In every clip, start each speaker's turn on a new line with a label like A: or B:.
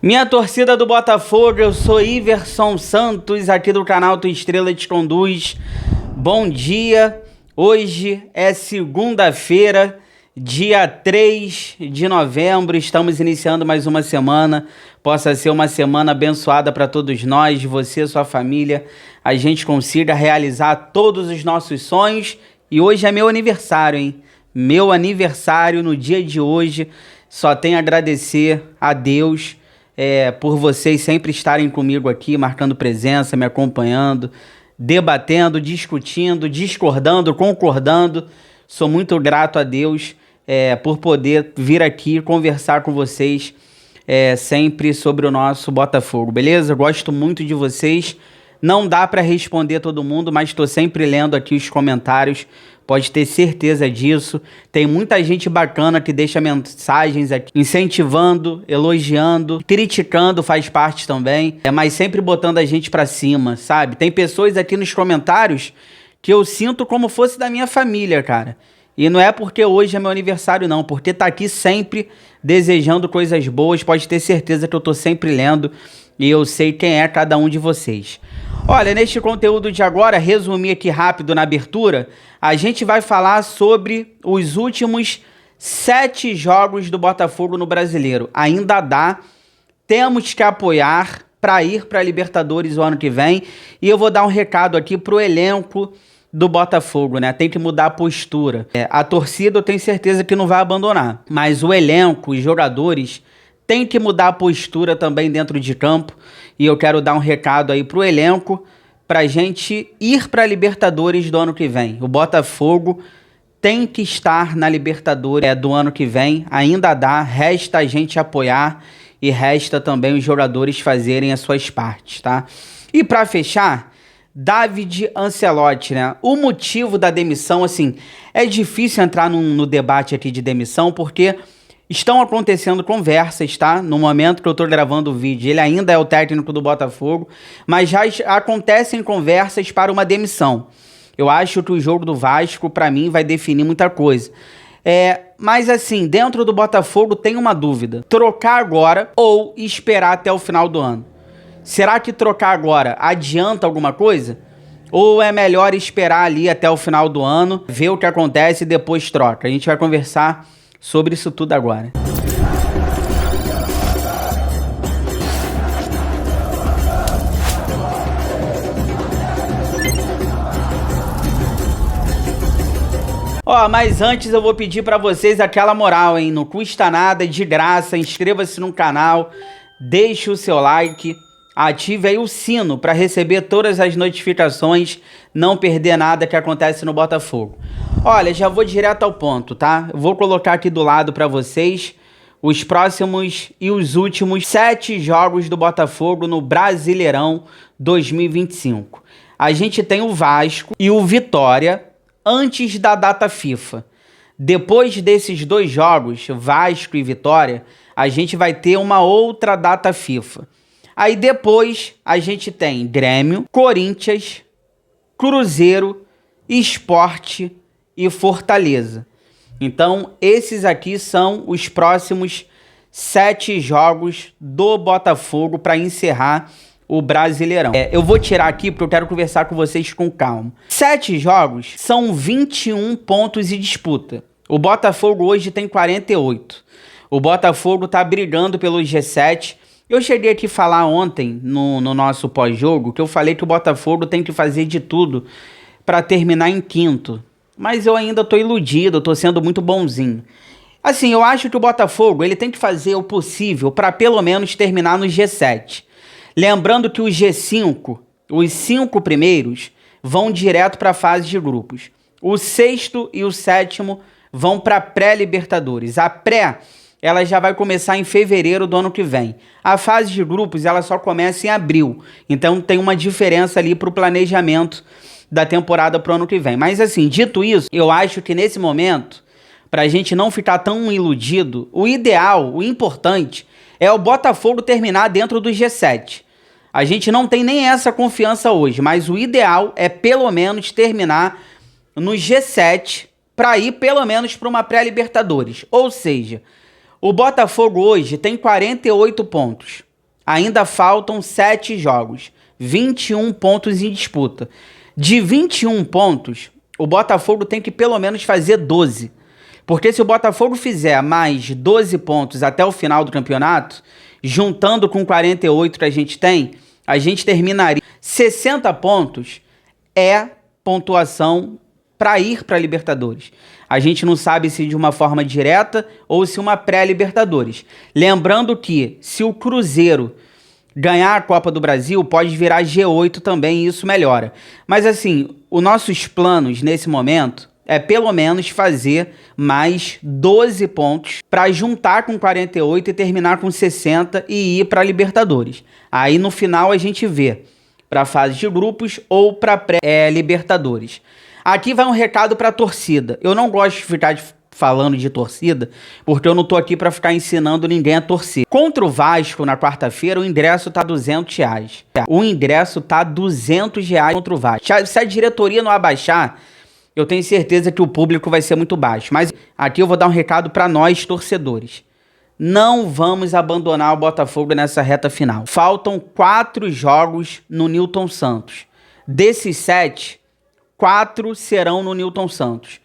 A: Minha torcida do Botafogo, eu sou Iverson Santos, aqui do canal Tua Estrela Te Conduz. Bom dia, hoje é segunda-feira, dia 3 de novembro, estamos iniciando mais uma semana. Possa ser uma semana abençoada para todos nós, você, sua família, a gente consiga realizar todos os nossos sonhos. E hoje é meu aniversário, hein? Meu aniversário no dia de hoje, só tenho a agradecer a Deus por vocês sempre estarem comigo aqui, marcando presença, me acompanhando, debatendo, discutindo, discordando, concordando. Sou muito grato a Deus por poder vir aqui conversar com vocês sempre sobre o nosso Botafogo, beleza? Gosto muito de vocês. Não dá para responder todo mundo, mas estou sempre lendo aqui os comentários. Pode ter certeza disso. Tem muita gente bacana que deixa mensagens aqui, incentivando, elogiando, criticando, faz parte também. Mas sempre botando a gente pra cima, sabe? Tem pessoas aqui nos comentários que eu sinto como fosse da minha família, cara. E não é porque hoje é meu aniversário, não. Porque tá aqui sempre desejando coisas boas. Pode ter certeza que eu tô sempre lendo. E eu sei quem é cada um de vocês. Olha, neste conteúdo de agora, resumir aqui rápido na abertura, a gente vai falar sobre os últimos 7 jogos do Botafogo no Brasileiro. Ainda dá, temos que apoiar para ir para a Libertadores o ano que vem. E eu vou dar um recado aqui pro elenco do Botafogo, né? Tem que mudar a postura. A torcida eu tenho certeza que não vai abandonar, mas o elenco, os jogadores, tem que mudar a postura também dentro de campo. E eu quero dar um recado aí pro elenco pra gente ir pra Libertadores do ano que vem. O Botafogo tem que estar na Libertadores do ano que vem. Ainda dá, resta a gente apoiar e resta também os jogadores fazerem as suas partes, tá? E pra fechar, David Ancelotti, né? O motivo da demissão, assim, é difícil entrar no debate aqui de demissão porque estão acontecendo conversas, tá? No momento que eu tô gravando o vídeo, ele ainda é o técnico do Botafogo, mas já acontecem conversas para uma demissão. Eu acho que o jogo do Vasco, pra mim, vai definir muita coisa. Mas assim, dentro do Botafogo tem uma dúvida. Trocar agora ou esperar até o final do ano? Será que trocar agora adianta alguma coisa? Ou é melhor esperar ali até o final do ano, ver o que acontece e depois troca? A gente vai conversar sobre isso tudo agora. Mas antes eu vou pedir pra vocês aquela moral, hein? Não custa nada, é de graça. Inscreva-se no canal, deixe o seu like, ative aí o sino para receber todas as notificações, não perder nada que acontece no Botafogo. Olha, já vou direto ao ponto, tá? Eu vou colocar aqui do lado para vocês os próximos e os últimos 7 jogos do Botafogo no Brasileirão 2025. A gente tem o Vasco e o Vitória antes da data FIFA. Depois desses 2 jogos, Vasco e Vitória, a gente vai ter uma outra data FIFA. Aí depois a gente tem Grêmio, Corinthians, Cruzeiro, Sport e Fortaleza. Então esses aqui são os próximos 7 jogos do Botafogo para encerrar o Brasileirão. Eu vou tirar aqui porque eu quero conversar com vocês com calma. 7 jogos são 21 pontos em disputa. O Botafogo hoje tem 48. O Botafogo tá brigando pelo G7. Eu cheguei aqui a falar ontem no nosso pós-jogo que eu falei que o Botafogo tem que fazer de tudo para terminar em 5º. Mas eu ainda tô iludido, tô sendo muito bonzinho. Assim, eu acho que o Botafogo ele tem que fazer o possível para pelo menos terminar no G7. Lembrando que o G5, os 5 primeiros, vão direto para a fase de grupos. O 6º e o 7º vão para pré-Libertadores. A pré, ela já vai começar em fevereiro do ano que vem. A fase de grupos, ela só começa em abril. Então tem uma diferença ali para o planejamento da temporada pro ano que vem. Mas assim, dito isso, eu acho que nesse momento, pra gente não ficar tão iludido, o ideal, o importante, é o Botafogo terminar dentro do G7. A gente não tem nem essa confiança hoje, mas o ideal é pelo menos terminar no G7 para ir pelo menos para uma pré-Libertadores. Ou seja, o Botafogo hoje tem 48 pontos. Ainda faltam 7 jogos, 21 pontos em disputa. De 21 pontos, o Botafogo tem que pelo menos fazer 12. Porque se o Botafogo fizer mais 12 pontos até o final do campeonato, juntando com 48 que a gente terminaria 60 pontos, é pontuação para ir para a Libertadores. A gente não sabe se de uma forma direta ou se uma pré-Libertadores. Lembrando que se o Cruzeiro ganhar a Copa do Brasil, pode virar G8 também e isso melhora. Mas assim, os nossos planos nesse momento é pelo menos fazer mais 12 pontos para juntar com 48 e terminar com 60 e ir para a Libertadores. Aí no final a gente vê para a fase de grupos ou para pré-Libertadores. Aqui vai um recado para a torcida. Eu não gosto de ficar falando de torcida, porque eu não tô aqui para ficar ensinando ninguém a torcer. Contra o Vasco, na quarta-feira, o ingresso tá R$200. O ingresso tá R$200 contra o Vasco. Se a diretoria não abaixar, eu tenho certeza que o público vai ser muito baixo. Mas aqui eu vou dar um recado para nós, torcedores. Não vamos abandonar o Botafogo nessa reta final. Faltam 4 jogos no Newton Santos. Desses 7, 4 serão no Newton Santos.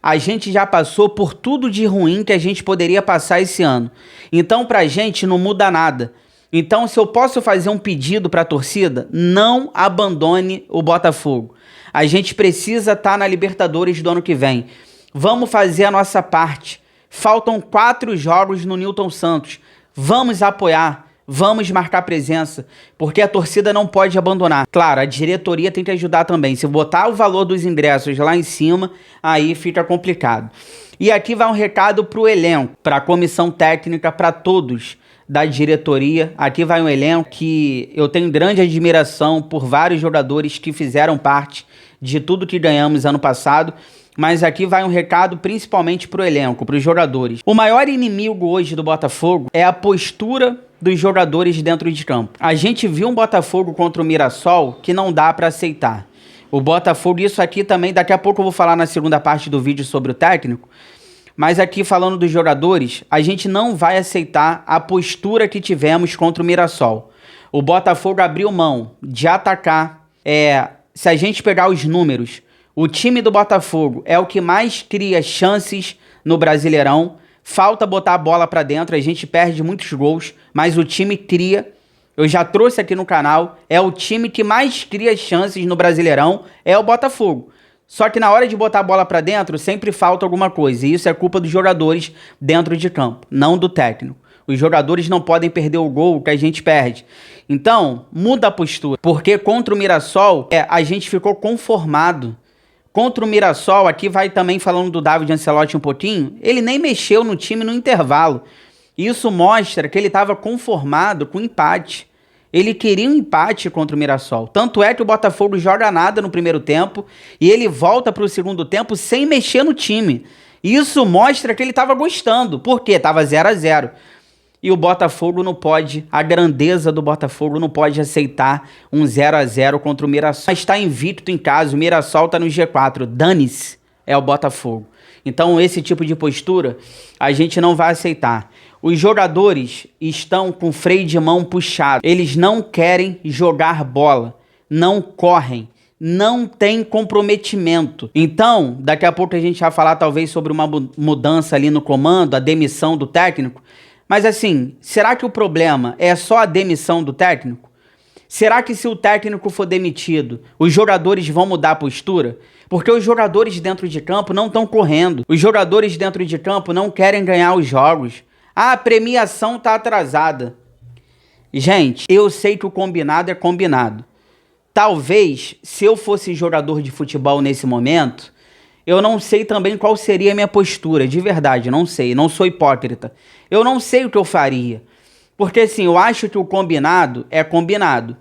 A: A gente já passou por tudo de ruim que a gente poderia passar esse ano. Então, pra gente, não muda nada. Então, se eu posso fazer um pedido pra torcida, não abandone o Botafogo. A gente precisa estar na Libertadores do ano que vem. Vamos fazer a nossa parte. Faltam 4 jogos no Newton Santos. Vamos apoiar. Vamos marcar presença, porque a torcida não pode abandonar. Claro, a diretoria tem que ajudar também. Se botar o valor dos ingressos lá em cima, aí fica complicado. E aqui vai um recado para o elenco, para a comissão técnica, para todos da diretoria. Aqui vai um elenco que eu tenho grande admiração por vários jogadores que fizeram parte de tudo que ganhamos ano passado. Mas aqui vai um recado principalmente para o elenco, para os jogadores. O maior inimigo hoje do Botafogo é a postura dos jogadores dentro de campo. A gente viu um Botafogo contra o Mirassol que não dá para aceitar. O Botafogo, isso aqui também, daqui a pouco eu vou falar na segunda parte do vídeo sobre o técnico, mas aqui falando dos jogadores, a gente não vai aceitar a postura que tivemos contra o Mirassol. O Botafogo abriu mão de atacar. Se a gente pegar os números, o time do Botafogo é o que mais cria chances no Brasileirão. Falta botar a bola pra dentro, a gente perde muitos gols, mas o time cria. Eu já trouxe aqui no canal, é o time que mais cria chances no Brasileirão, é o Botafogo. Só que na hora de botar a bola pra dentro, sempre falta alguma coisa, e isso é culpa dos jogadores dentro de campo, não do técnico. Os jogadores não podem perder o gol que a gente perde. Então, muda a postura, porque contra o Mirassol, a gente ficou conformado. Contra o Mirassol, aqui vai também falando do David Ancelotti um pouquinho, ele nem mexeu no time no intervalo. Isso mostra que ele estava conformado com o empate. Ele queria um empate contra o Mirassol. Tanto é que o Botafogo joga nada no primeiro tempo e ele volta para o segundo tempo sem mexer no time. Isso mostra que ele estava gostando, porque estava 0-0. E o Botafogo não pode, a grandeza do Botafogo não pode aceitar um 0-0 contra o Mirassol. Mas está invicto em casa, o Mirassol está no G4, dane-se, é o Botafogo. Então esse tipo de postura a gente não vai aceitar. Os jogadores estão com freio de mão puxado, eles não querem jogar bola, não correm, não tem comprometimento. Então, daqui a pouco a gente vai falar talvez sobre uma mudança ali no comando, a demissão do técnico. Mas assim, será que o problema é só a demissão do técnico? Será que se o técnico for demitido, os jogadores vão mudar a postura? Porque os jogadores dentro de campo não estão correndo. Os jogadores dentro de campo não querem ganhar os jogos. Ah, a premiação está atrasada. Gente, eu sei que o combinado é combinado. Talvez, se eu fosse jogador de futebol nesse momento, eu não sei também qual seria a minha postura, de verdade, não sei, não sou hipócrita. Eu não sei o que eu faria, porque assim, eu acho que o combinado é combinado.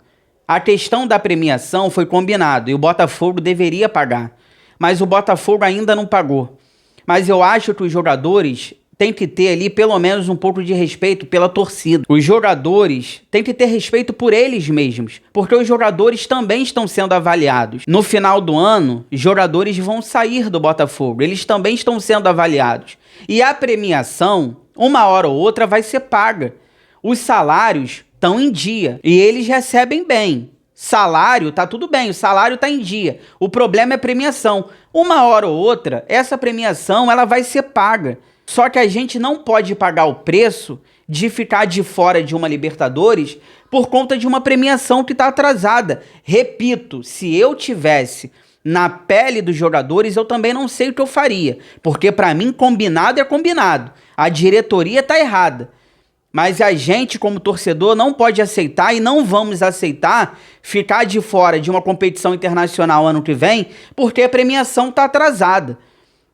A: A questão da premiação foi combinado e o Botafogo deveria pagar, mas o Botafogo ainda não pagou. Mas eu acho que os jogadores têm que ter ali pelo menos um pouco de respeito pela torcida. Os jogadores têm que ter respeito por eles mesmos, porque os jogadores também estão sendo avaliados. No final do ano, jogadores vão sair do Botafogo, eles também estão sendo avaliados. E a premiação, uma hora ou outra, vai ser paga. Os salários estão em dia e eles recebem bem. Salário, tá tudo bem, o salário tá em dia. O problema é premiação. Uma hora ou outra, essa premiação ela vai ser paga. Só que a gente não pode pagar o preço de ficar de fora de uma Libertadores por conta de uma premiação que tá atrasada. Repito, se eu tivesse na pele dos jogadores, eu também não sei o que eu faria. Porque para mim, combinado é combinado. A diretoria tá errada. Mas a gente, como torcedor, não pode aceitar e não vamos aceitar ficar de fora de uma competição internacional ano que vem porque a premiação está atrasada.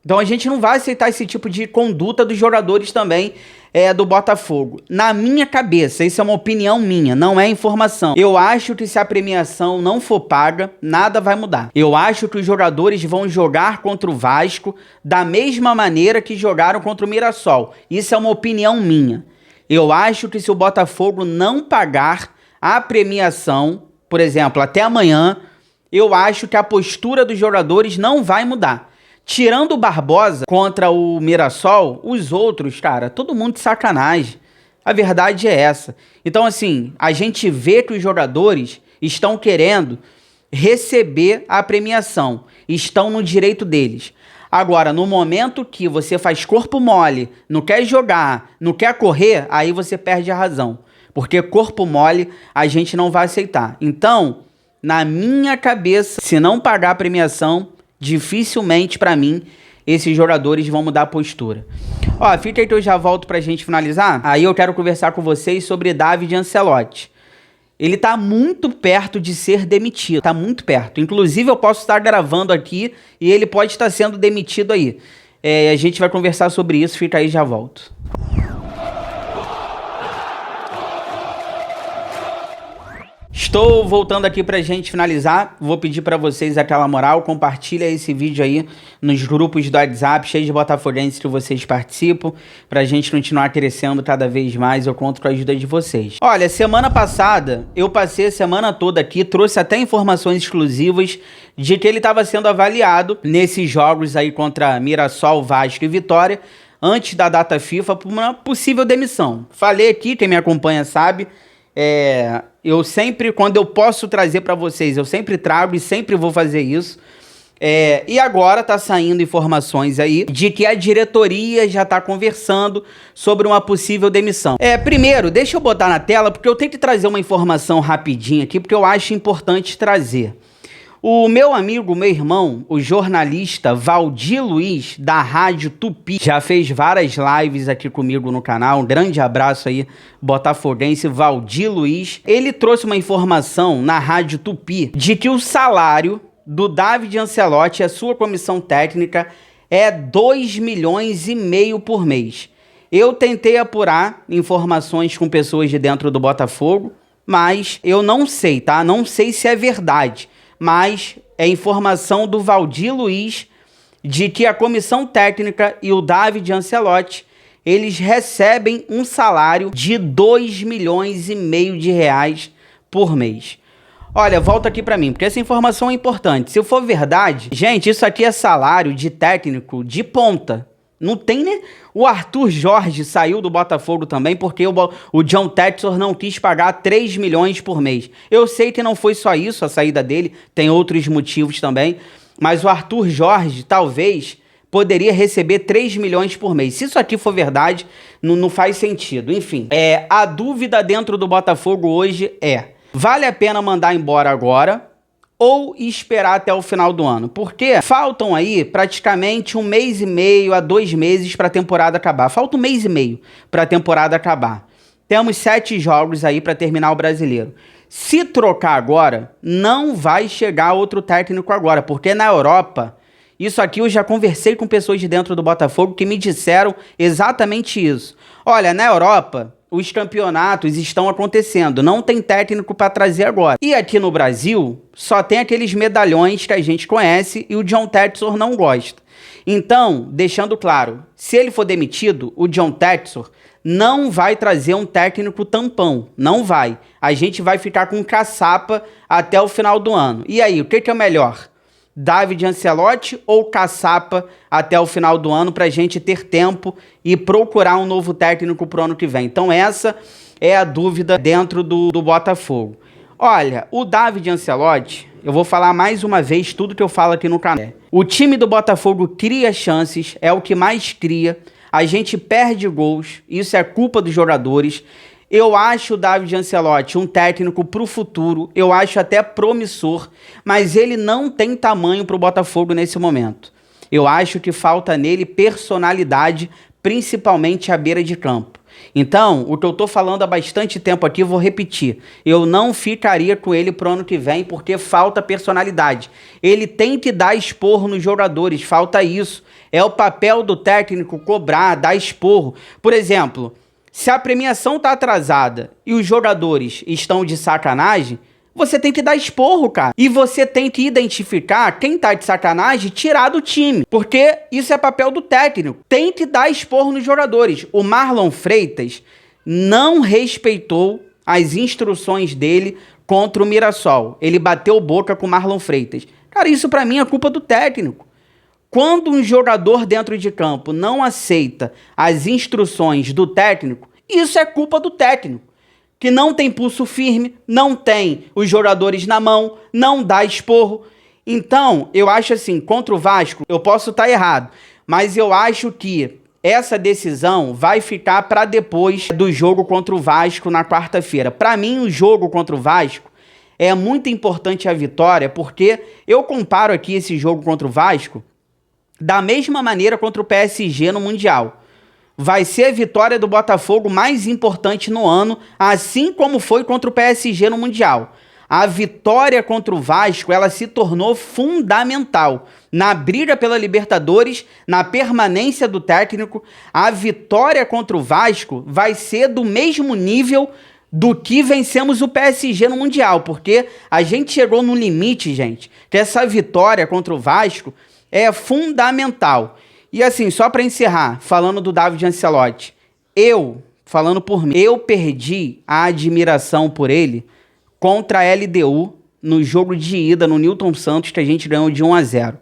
A: Então a gente não vai aceitar esse tipo de conduta dos jogadores também do Botafogo. Na minha cabeça, isso é uma opinião minha, não é informação. Eu acho que se a premiação não for paga, nada vai mudar. Eu acho que os jogadores vão jogar contra o Vasco da mesma maneira que jogaram contra o Mirassol. Isso é uma opinião minha. Eu acho que se o Botafogo não pagar a premiação, por exemplo, até amanhã, eu acho que a postura dos jogadores não vai mudar. Tirando o Barbosa contra o Mirassol, os outros, cara, todo mundo de sacanagem. A verdade é essa. Então, assim, a gente vê que os jogadores estão querendo receber a premiação, estão no direito deles. Agora, no momento que você faz corpo mole, não quer jogar, não quer correr, aí você perde a razão. Porque corpo mole a gente não vai aceitar. Então, na minha cabeça, se não pagar a premiação, dificilmente pra mim esses jogadores vão mudar a postura. Ó, fica aí que eu já volto pra gente finalizar. Aí eu quero conversar com vocês sobre David Ancelotti. Ele tá muito perto de ser demitido, tá muito perto. Inclusive eu posso estar gravando aqui e ele pode estar sendo demitido aí. A gente vai conversar sobre isso, fica aí, já volto. Estou voltando aqui pra gente finalizar. Vou pedir pra vocês aquela moral, compartilha esse vídeo aí nos grupos do WhatsApp, cheio de botafoguenses que vocês participam, pra gente continuar crescendo cada vez mais. Eu conto com a ajuda de vocês. Olha, semana passada, eu passei a semana toda aqui, trouxe até informações exclusivas de que ele estava sendo avaliado nesses jogos aí contra Mirassol, Vasco e Vitória, antes da data FIFA, por uma possível demissão. Falei aqui, quem me acompanha sabe, eu sempre, quando eu posso trazer para vocês, eu sempre trago e sempre vou fazer isso. E agora tá saindo informações aí de que a diretoria já tá conversando sobre uma possível demissão. Primeiro, deixa eu botar na tela, porque eu tenho que trazer uma informação rapidinho aqui, porque eu acho importante trazer. O meu amigo, meu irmão, o jornalista Valdir Luiz, da Rádio Tupi, já fez várias lives aqui comigo no canal. Um grande abraço aí, botafoguense Valdir Luiz. Ele trouxe uma informação na Rádio Tupi de que o salário do David Ancelotti e a sua comissão técnica é 2,5 milhões por mês. Eu tentei apurar informações com pessoas de dentro do Botafogo, mas eu não sei, tá? Não sei se é verdade. Mas é informação do Valdir Luiz de que a comissão técnica e o David Ancelotti, eles recebem um salário de 2,5 milhões por mês. Olha, volta aqui pra mim, porque essa informação é importante. Se for verdade, gente, isso aqui é salário de técnico de ponta. Não tem, né? O Arthur Jorge saiu do Botafogo também porque o John Textor não quis pagar 3 milhões por mês. Eu sei que não foi só isso a saída dele, tem outros motivos também, mas o Arthur Jorge talvez poderia receber 3 milhões por mês. Se isso aqui for verdade, não faz sentido. Enfim, a dúvida dentro do Botafogo hoje vale a pena mandar embora agora ou esperar até o final do ano? Porque faltam aí praticamente 1 mês e meio a 2 meses para a temporada acabar. Falta 1 mês e meio para a temporada acabar. Temos 7 jogos aí para terminar o Brasileiro. Se trocar agora, não vai chegar outro técnico agora, porque na Europa, isso aqui eu já conversei com pessoas de dentro do Botafogo que me disseram exatamente isso. Olha, na Europa, os campeonatos estão acontecendo, não tem técnico para trazer agora. E aqui no Brasil, só tem aqueles medalhões que a gente conhece e o John Textor não gosta. Então, deixando claro, se ele for demitido, o John Textor não vai trazer um técnico tampão, não vai. A gente vai ficar com caçapa até o final do ano. E aí, o que é melhor? David Ancelotti ou caçapa até o final do ano para a gente ter tempo e procurar um novo técnico para o ano que vem. Então essa é a dúvida dentro do Botafogo. Olha, o David Ancelotti, eu vou falar mais uma vez tudo que eu falo aqui no canal. O time do Botafogo cria chances, é o que mais cria. A gente perde gols, isso é culpa dos jogadores. Eu acho o David Ancelotti um técnico para o futuro, eu acho até promissor, mas ele não tem tamanho para o Botafogo nesse momento. Eu acho que falta nele personalidade, principalmente à beira de campo. Então, o que eu tô falando há bastante tempo aqui, vou repetir. Eu não ficaria com ele pro ano que vem porque falta personalidade. Ele tem que dar esporro nos jogadores, falta isso. É o papel do técnico cobrar, dar esporro. Por exemplo, se a premiação tá atrasada e os jogadores estão de sacanagem, você tem que dar esporro, cara. E você tem que identificar quem tá de sacanagem e tirar do time. Porque isso é papel do técnico. Tem que dar esporro nos jogadores. O Marlon Freitas não respeitou as instruções dele contra o Mirassol. Ele bateu boca com o Marlon Freitas. Cara, isso pra mim é culpa do técnico. Quando um jogador dentro de campo não aceita as instruções do técnico, isso é culpa do técnico. Que não tem pulso firme, não tem os jogadores na mão, não dá esporro. Então, eu acho assim, contra o Vasco, eu posso estar errado, mas eu acho que essa decisão vai ficar para depois do jogo contra o Vasco na quarta-feira. Para mim, o jogo contra o Vasco é muito importante a vitória, porque eu comparo aqui esse jogo contra o Vasco da mesma maneira contra o PSG no Mundial. Vai ser a vitória do Botafogo mais importante no ano, assim como foi contra o PSG no Mundial. A vitória contra o Vasco, ela se tornou fundamental na briga pela Libertadores, na permanência do técnico. A vitória contra o Vasco vai ser do mesmo nível do que vencemos o PSG no Mundial, porque a gente chegou no limite, gente, que essa vitória contra o Vasco é fundamental. E assim, só para encerrar, falando do David Ancelotti, falando por mim, eu perdi a admiração por ele contra a LDU no jogo de ida no Newton Santos, que a gente ganhou de 1-0.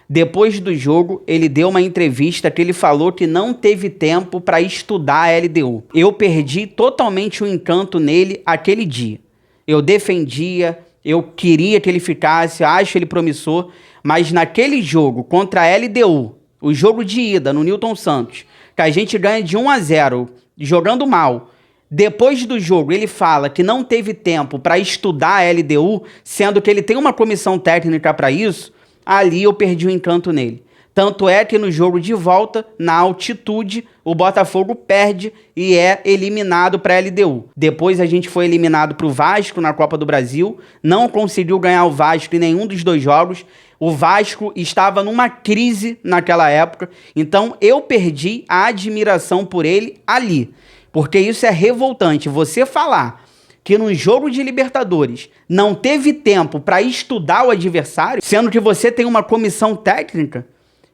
A: Depois do jogo, ele deu uma entrevista que ele falou que não teve tempo para estudar a LDU. Eu perdi totalmente o encanto nele aquele dia. Eu defendia, eu queria que ele ficasse, acho ele promissor, mas naquele jogo contra a LDU, o jogo de ida no Newton Santos, que a gente ganha de 1-0, jogando mal. Depois do jogo, ele fala que não teve tempo para estudar a LDU, sendo que ele tem uma comissão técnica para isso. Ali eu perdi o encanto nele. Tanto é que no jogo de volta, na altitude, o Botafogo perde e é eliminado para a LDU. Depois a gente foi eliminado para o Vasco na Copa do Brasil, não conseguiu ganhar o Vasco em nenhum dos dois jogos. O Vasco estava numa crise naquela época, então eu perdi a admiração por ele ali. Porque isso é revoltante, você falar que no jogo de Libertadores não teve tempo para estudar o adversário, sendo que você tem uma comissão técnica,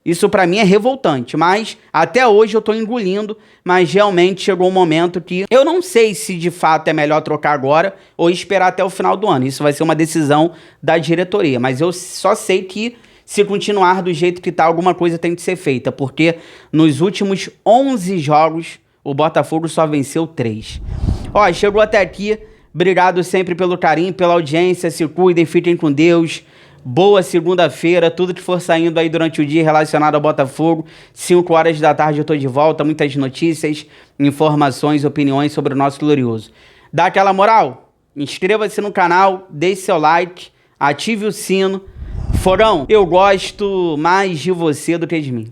A: isso para mim é revoltante. Mas até hoje eu tô engolindo, mas realmente chegou um momento que eu não sei se de fato é melhor trocar agora ou esperar até o final do ano. Isso vai ser uma decisão da diretoria, mas eu só sei que se continuar do jeito que tá, alguma coisa tem que ser feita, porque nos últimos 11 jogos o Botafogo só venceu 3. Ó, chegou até aqui, obrigado sempre pelo carinho, pela audiência, se cuidem, fiquem com Deus. Boa segunda-feira, tudo que for saindo aí durante o dia relacionado ao Botafogo. 5 horas da tarde eu tô de volta, muitas notícias, informações, opiniões sobre o nosso glorioso. Dá aquela moral? Inscreva-se no canal, deixe seu like, ative o sino. Forão, eu gosto mais de você do que de mim.